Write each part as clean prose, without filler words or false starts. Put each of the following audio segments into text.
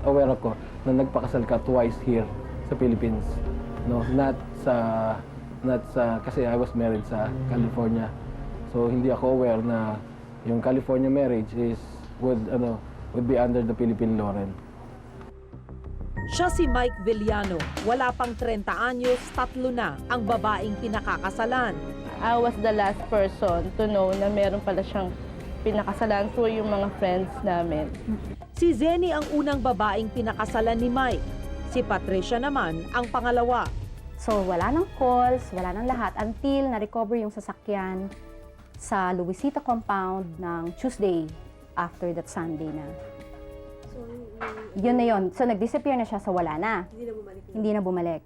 aware ako na nagpakasal ka twice here sa Philippines. No, kasi I was married sa California. So hindi ako aware na yung California marriage would be under the Philippine law rin. Siya si Mike Villano. Wala pang 30 anyos, 3 na ang babaeng pinakakasalan. I was the last person to know na meron pala siyang pinakasalan. So yung mga friends namin. Si Zenny ang unang babaeng pinakasalan ni Mike. Si Patricia naman ang pangalawa. So wala nang calls, wala nang lahat until na-recover yung sasakyan sa Luisita compound ng Tuesday after that Sunday na. Yun na yun. So nag-disappear na siya, so wala na. Hindi na bumalik.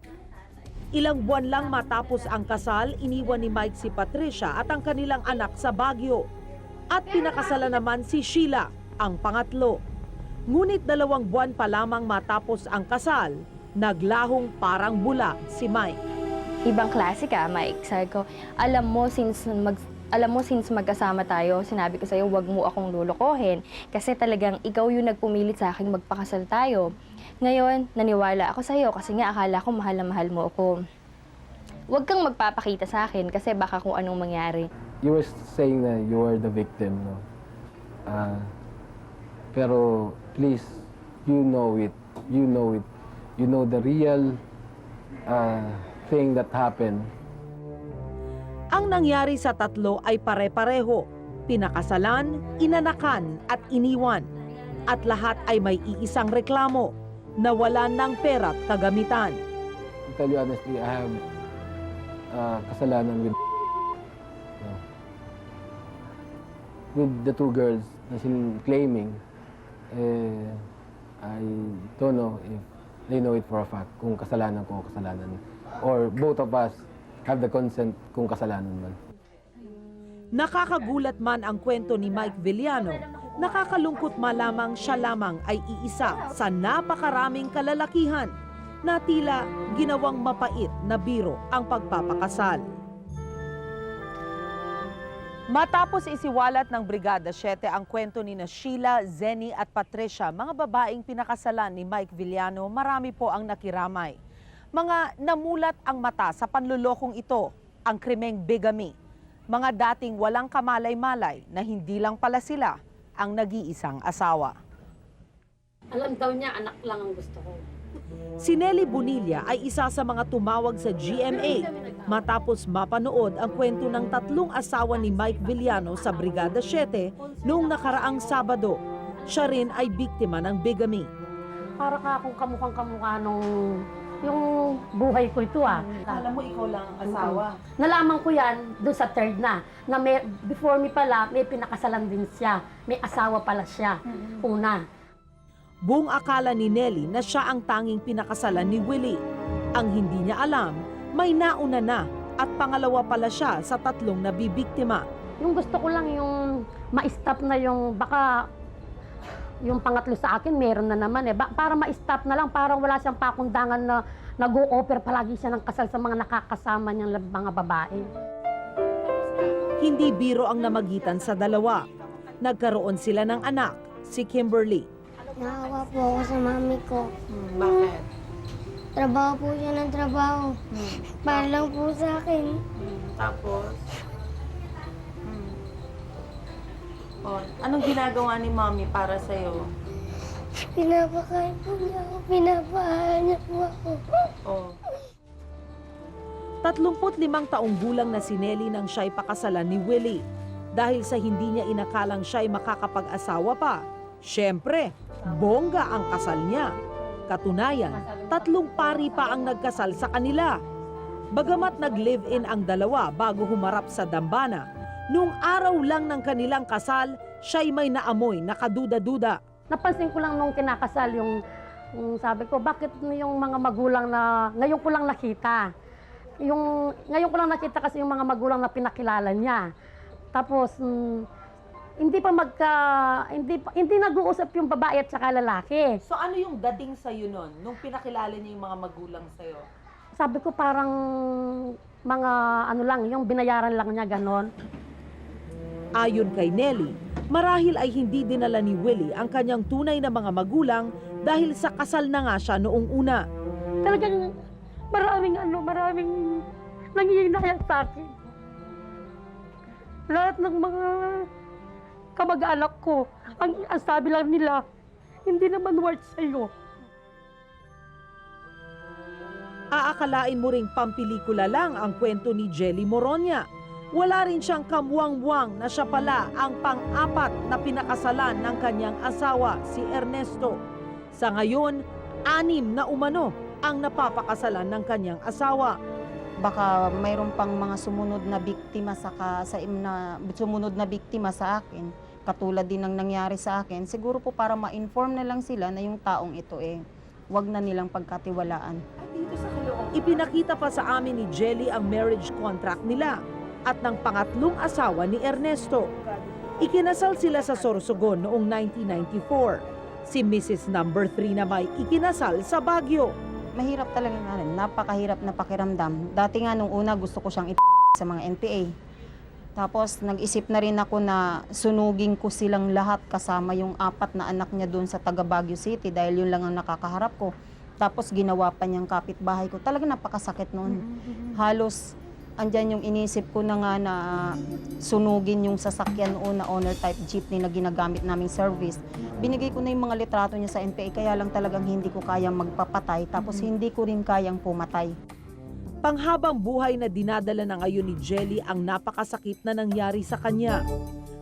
Ilang buwan lang matapos ang kasal, iniwan ni Mike si Patricia at ang kanilang anak sa Baguio. At pinakasalan naman si Sheila, ang pangatlo. Ngunit 2 buwan pa lamang matapos ang kasal, naglahong parang bula si Mike. Ibang klase ka, Mike. Sabi ko, alam mo, since magkasama tayo, sinabi ko sa'yo, wag mo akong lulukohin. Kasi talagang ikaw yung nagpumilit sa akin magpakasal tayo. Ngayon, naniwala ako sa'yo kasi nga akala ko mahal na mahal mo ako. Huwag kang magpapakita sa akin kasi baka kung anong mangyari. You were saying na you were the victim, no? Pero please, you know it. You know it. You know the real thing that happened. Ang nangyari sa 3 ay pare-pareho. Pinakasalan, inanakan at iniwan. At lahat ay may iisang reklamo. Nawalan ng pera at kagamitan. To tell you honestly, I have kasalanan with the 2 girls na claiming. I don't know if they know it for a fact kung kasalanan ko o kasalanan. Or both of us have the consent kung kasalanan man. Nakakagulat man ang kwento ni Mike Villano, nakakalungkot malamang siya lamang ay iisa sa napakaraming kalalakihan na tila ginawang mapait na biro ang pagpapakasal. Matapos isiwalat ng Brigada 7 ang kwento ni Sheila, Zenny at Patricia, mga babaeng pinakasalan ni Mike Villano, marami po ang nakiramay. Mga namulat ang mata sa panlulokong ito, ang krimeng bigamy. Mga dating walang kamalay-malay na hindi lang pala sila ang nag-iisang asawa. Alam daw niya, anak lang ang gusto ko. Si Nelly Bonilla ay isa sa mga tumawag sa GMA matapos mapanood ang kwento ng 3 asawa ni Mike Villano sa Brigada 7 noong nakaraang Sabado. Siya rin ay biktima ng bigamy. Para ka akong kamukhang-kamukha nung yung buhay ko ito Alam mo, ikaw lang ang asawa. Nalaman ko yan doon sa 3rd na before me pala, may pinakasalan din siya. May asawa pala siya, una. Buong akala ni Nelly na siya ang tanging pinakasalan ni Willie. Ang hindi niya alam, may nauna na at pangalawa pala siya sa 3 nabibiktima. Yung gusto ko lang yung ma-stop na yung baka yung pangatlo sa akin, meron na naman para ma-stop na lang, parang wala siyang pakundangan na nag-o-offer palagi siya ng kasal sa mga nakakasama niyang mga babae. Hindi biro ang namagitan sa dalawa. Nagkaroon sila ng anak, si Kimberly. Naawa po ako sa mami ko. Bakit? Trabaho po siya ng trabaho. Para lang po sa akin. Tapos, anong ginagawa ni Mommy para sa'yo? Pinapakain po niya ako. Pinapaaral niya po ako. 35 taong gulang na si Nelly nang siya'y pakasalan ni Willie. Dahil sa hindi niya inakalang siya'y makakapag-asawa pa. Siyempre, bongga ang kasal niya. Katunayan, 3 pari pa ang nagkasal sa kanila. Bagamat nag-live-in ang dalawa bago humarap sa dambana, noong araw lang ng kanilang kasal, siya'y may naamoy na kaduda-duda. Napansin ko lang nung kinakasal yung sabi ko, bakit yung mga magulang na ngayon ko lang nakita. Ngayon ko lang nakita kasi yung mga magulang na pinakilala niya. Tapos hindi nag-uusap yung babae at saka lalaki. So ano yung dating sa'yo nun, nung pinakilala niya yung mga magulang sa'yo? Sabi ko parang mga ano lang, yung binayaran lang niya ganon. Ayon kay Nelly, marahil ay hindi dinala ni Willie ang kanyang tunay na mga magulang dahil sa kasal na nga siya noong una. Talagang maraming nangihinayang sa akin. Lahat ng mga kamag-anak ko, ang sabi lang nila, hindi naman worth sa'yo. Aakalain mo ring pampelikula lang ang kwento ni Jelly Moronia. Wala rin siyang kamuwang-muwang na siya pala ang pang-apat na pinakasalan ng kanyang asawa, si Ernesto. Sa ngayon, 6 na umano ang napapakasalan ng kanyang asawa. Baka mayroon pang mga sumunod na biktima sumunod na biktima sa akin, katulad din ng nangyari sa akin. Siguro po para ma-inform na lang sila na yung taong ito wag na nilang pagkatiwalaan. Ipinakita pa sa amin ni Jelly ang marriage contract nila at ng pangatlong asawa ni Ernesto. Ikinasal sila sa Sorsogon noong 1994. Si Mrs. Number 3 na may ikinasal sa Baguio. Mahirap talaga napakahirap na pakiramdam. Dati nga nung una gusto ko siyang sa mga NPA. Tapos nag-isip na rin ako na sunugin ko silang lahat kasama yung 4 na anak niya doon sa taga Baguio City dahil yun lang ang nakakaharap ko. Tapos ginawa pa niyang kapitbahay ko. Talaga napakasakit noon. Halos andyan yung inisip ko na nga na sunugin yung sasakyan noon na owner type jeepney na ginagamit naming service. Binigay ko na yung mga litrato niya sa NPA kaya lang talagang hindi ko kayang magpapatay tapos hindi ko rin kayang pumatay. Panghabang buhay na dinadala na ngayon ni Jelly ang napakasakit na nangyari sa kanya.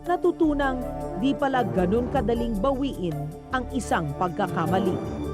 Natutunang di pala ganun kadaling bawiin ang isang pagkakamali.